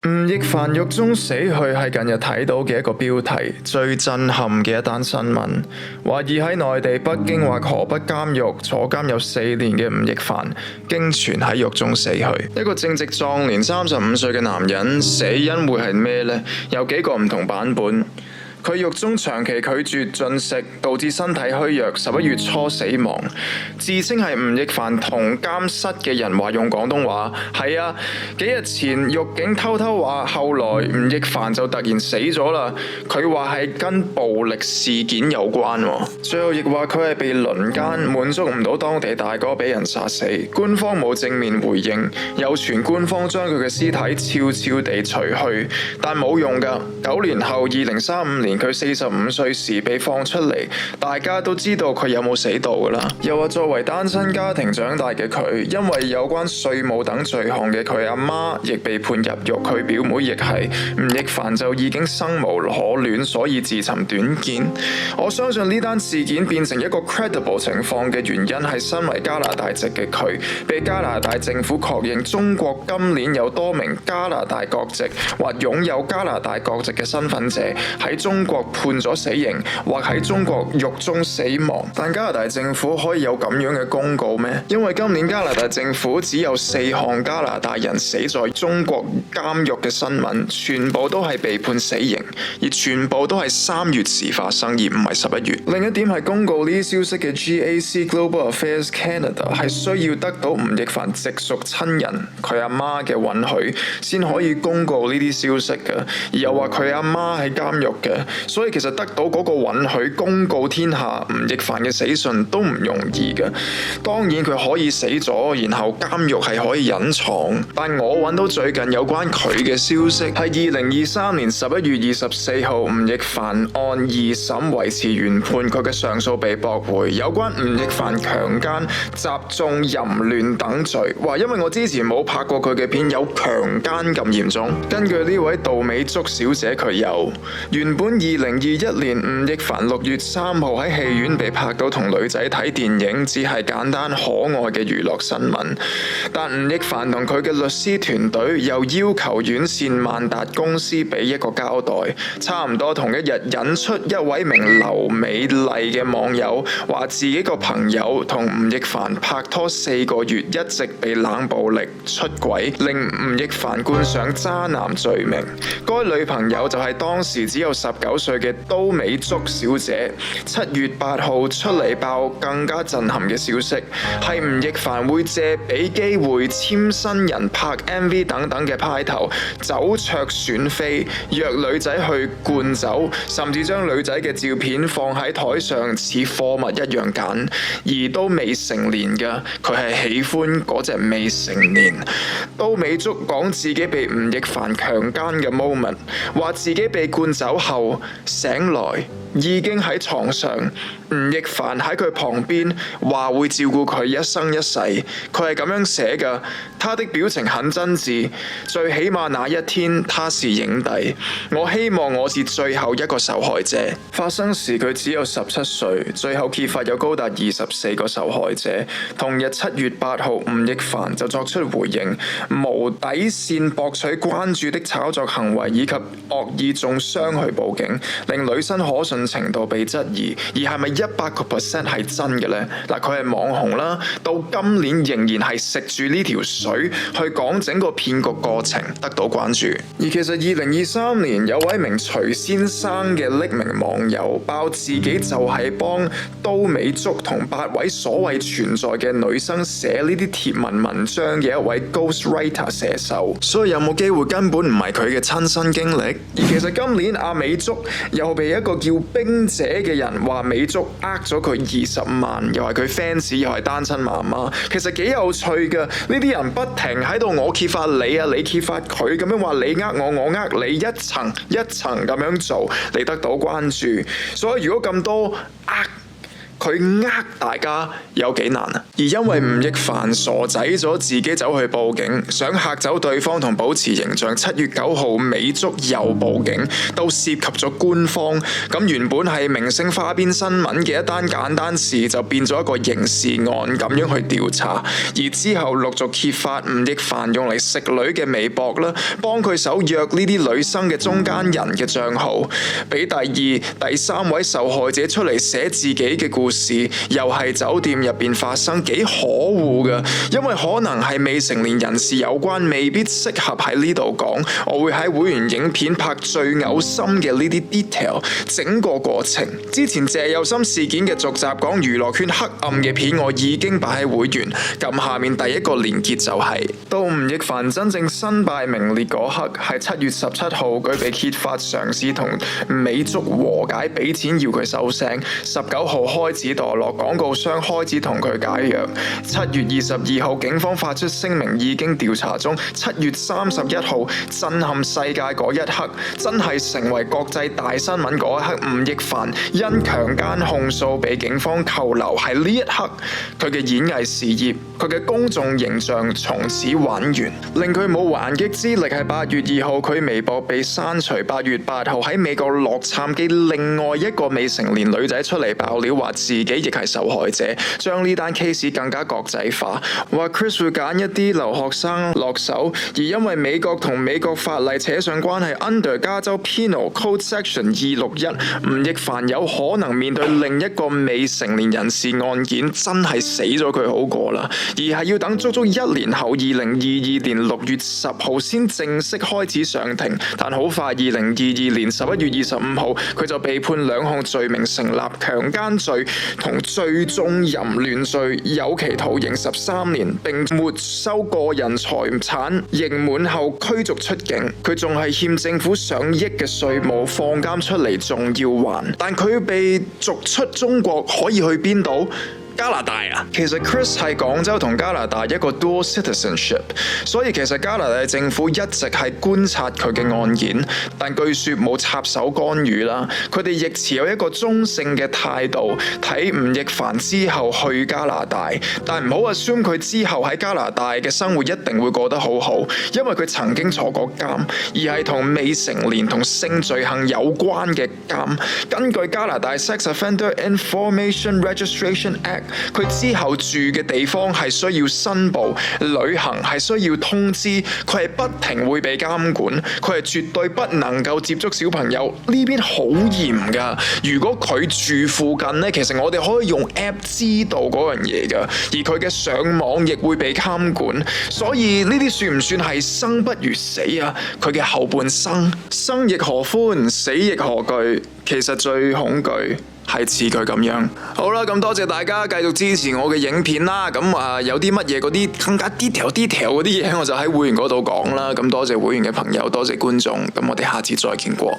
吳亦凡獄中死去係近日睇到嘅一個標題，最震撼嘅一單新聞。懷疑喺內地北京或河北監獄坐監有4年嘅吳亦凡，經傳喺獄中死去。一個正值壯年35歲嘅男人，死因會係咩呢？有幾個唔同版本。佢獄中長期拒絕進食，導致身體虛弱，11月初死亡。自稱係吳亦凡同監室嘅人話用廣東話，係啊，幾日前獄警偷偷話，後來吳亦凡就突然死咗啦。佢話係跟暴力事件有關，最後亦話佢係被輪姦，滿足唔到當地大哥俾人殺死。官方冇正面回應，有傳官方將佢嘅屍體悄悄地除去，但冇用㗎。9年後2035年。佢45歲時被放出嚟，大家都知道佢有冇死到㗎啦。又話作為單親家庭長大嘅佢，因為有關稅務等罪項嘅佢阿媽亦被判入獄，佢表妹亦係。吳亦凡就已經生無可戀，所以自尋短見。我相信呢單事件變成一個 credible 情況嘅原因係身為加拿大籍嘅佢，被加拿大政府確認中國今年有多名加拿大國籍或擁有加拿大國籍嘅身份者喺中國判咗死刑，或喺中國獄中死亡。但加拿大政府可以有咁樣嘅公告咩？因為今年加拿大政府只有4項加拿大人死在中國監獄嘅新聞，全部都係被判死刑，而全部都係3月時發生，而唔係11月。另一點係公告呢啲消息嘅 GAC Global Affairs Canada 係需要得到吳亦凡直屬親人佢阿媽嘅允許，先可以公告呢啲消息嘅，而又話佢阿媽喺監獄嘅。所以其實得到嗰個允許公告天下吳亦凡嘅死訊都唔容易嘅。當然佢可以死咗，然後監獄係可以隱藏。但我揾到最近有關佢嘅消息係2023年11月24號，吳亦凡案2審維持原判，佢嘅上訴被駁回。有關吳亦凡強姦、集眾淫亂等罪，話因為我之前冇拍過佢嘅片有強姦咁嚴重。根據呢位杜美竹小姐，佢有原本2021年吳亦凡6月3號喺戲院被拍到同女仔睇電影，只係簡單可愛嘅娛樂新聞。但吳亦凡同佢嘅律師團隊又要求院線萬達公司俾一個交代。差唔多同一日引出一位名劉美麗嘅網友話自己個朋友同吳亦凡拍拖4個月，一直被冷暴力出軌，令吳亦凡冠上渣男罪名。該女朋友就係當時只有19歲嘅都美竹小姐。7月8號出嚟爆更加震撼嘅消息，係吳亦凡會借俾機會簽新人拍 MV 等等嘅派頭，酒桌選妃，約女仔去灌酒，甚至將女仔嘅照片放喺台上似貨物一樣揀，而都未成年㗎，佢係喜歡嗰隻未成年。都美竹講自己被吳亦凡強姦嘅 moment， 話自己被灌酒後醒來已經喺床上，吳亦凡喺佢旁邊話會照顧佢一生一世。佢係咁樣寫㗎，他的表情很真摯，最起碼那一天他是影帝，我希望我是最後一個受害者。發生時佢只有17歲，最後揭發有高達24個受害者。同日7月8號，吳亦凡就作出回應，無底線博取關注的炒作行為以及惡意中傷去報警，令女生可信程度被質疑，而係咪100% 係真嘅呢？嗱，佢係網紅啦，到今年仍然係食住呢條水去講整個騙局過程，得到關注。而其實2023年有位名徐先生嘅匿名網友爆自己就係幫都美竹同8位所謂存在嘅女生寫呢啲貼文文章嘅一位 ghostwriter 寫手，所以有冇機會根本唔係佢嘅親身經歷？而其實今年阿美竹又被一個叫冰姐嘅人話美竹呃咗佢20萬，又係佢 fans， 又係單親媽媽。其實幾有趣㗎，呢啲人不停喺度我揭發你啊，你揭發佢，咁樣話你呃我，我呃你，一層一層咁樣做，你得到關注。所以如果咁多佢呃大家有幾難啊？而因為吳亦凡傻仔咗自己走去報警，想嚇走對方同保持形象，7月9號美足又報警，都涉及咗官方。咁原本係明星花邊新聞嘅一單簡單事，就變咗一個刑事案咁樣去調查。而之後陸續揭發吳亦凡用嚟食女嘅微博啦，幫佢手約呢啲女生嘅中間人嘅賬號，俾第二、第三位受害者出嚟寫自己嘅故事，又係酒店入邊發生。幾可惡㗎，因為可能係未成年人士有關，未必適合喺呢度講。我會喺會員影片拍最嘔心嘅呢啲 detail， 整個過程。之前謝有心事件嘅續集講娛樂圈黑暗嘅片，我已經擺喺會員。咁下面第一個連結就係、到吳亦凡真正身敗名裂嗰刻，係7月17號，佢被揭發嘗試同美足和解，俾錢要佢收聲。19號開始墮落，廣告商開始同佢解約。7月22號，警方發出聲明，已經調查中。7月31號，震撼世界嗰一刻，真係成為國際大新聞嗰一刻。吳亦凡因強姦控訴被警方扣留，喺呢一刻，佢嘅演藝事業、佢嘅公眾形象從此玩完，令佢冇還擊之力。係8月2號，佢微博被刪除。8月8號，喺美國洛杉磯，另外一個未成年女仔出嚟爆料，話自己亦係受害者，將呢單 case 更加國際化，話 Chris 會揀一啲留學生落手，而因為美國同美國法例扯上關係 ，under 加州 Penal Code Section 261，吳亦凡有可能面對另一個未成年人士案件，真係死咗佢好過啦。而係要等足足1年後，2022年6月10號先正式開始上庭。但好快，2022年11月25號，佢就被判2項罪名成立，強姦罪同聚眾淫亂罪，有期徒刑13年，並沒收個人財產。刑滿後驅逐出境，佢仲係欠政府上億嘅稅務，放監出嚟仲要還。但佢被逐出中國，可以去邊度？加拿大啊，其實 Chris 係廣州同加拿大一個 dual citizenship， 所以其實加拿大政府一直係觀察佢嘅案件，但據說冇插手干預啦。佢哋亦持有一個中性嘅態度，睇吳亦凡之後去加拿大，但唔好 assume 佢之後喺加拿大嘅生活一定會過得好好，因為佢曾經坐過監，而係同未成年同性罪行有關嘅監。根據加拿大 Sex Offender Information Registration Act，佢之後住嘅地方係需要申報，旅行係需要通知，佢係不停會被監管，佢係絕對不能夠接觸小朋友。呢邊好嚴噶，如果佢住附近呢，其實我哋可以用 app 知道嗰樣嘢噶，而佢嘅上網亦會被監管，所以呢啲算唔算係生不如死啊？佢嘅後半生，生亦何歡，死亦何懼？其實最恐懼係似佢咁樣。好啦，咁多謝大家繼續支持我嘅影片啦。咁有啲乜嘢嗰啲更加 detail 嗰啲嘢，我就喺會員嗰度講啦。咁多謝會員嘅朋友，多謝觀眾。咁我哋下次再見過。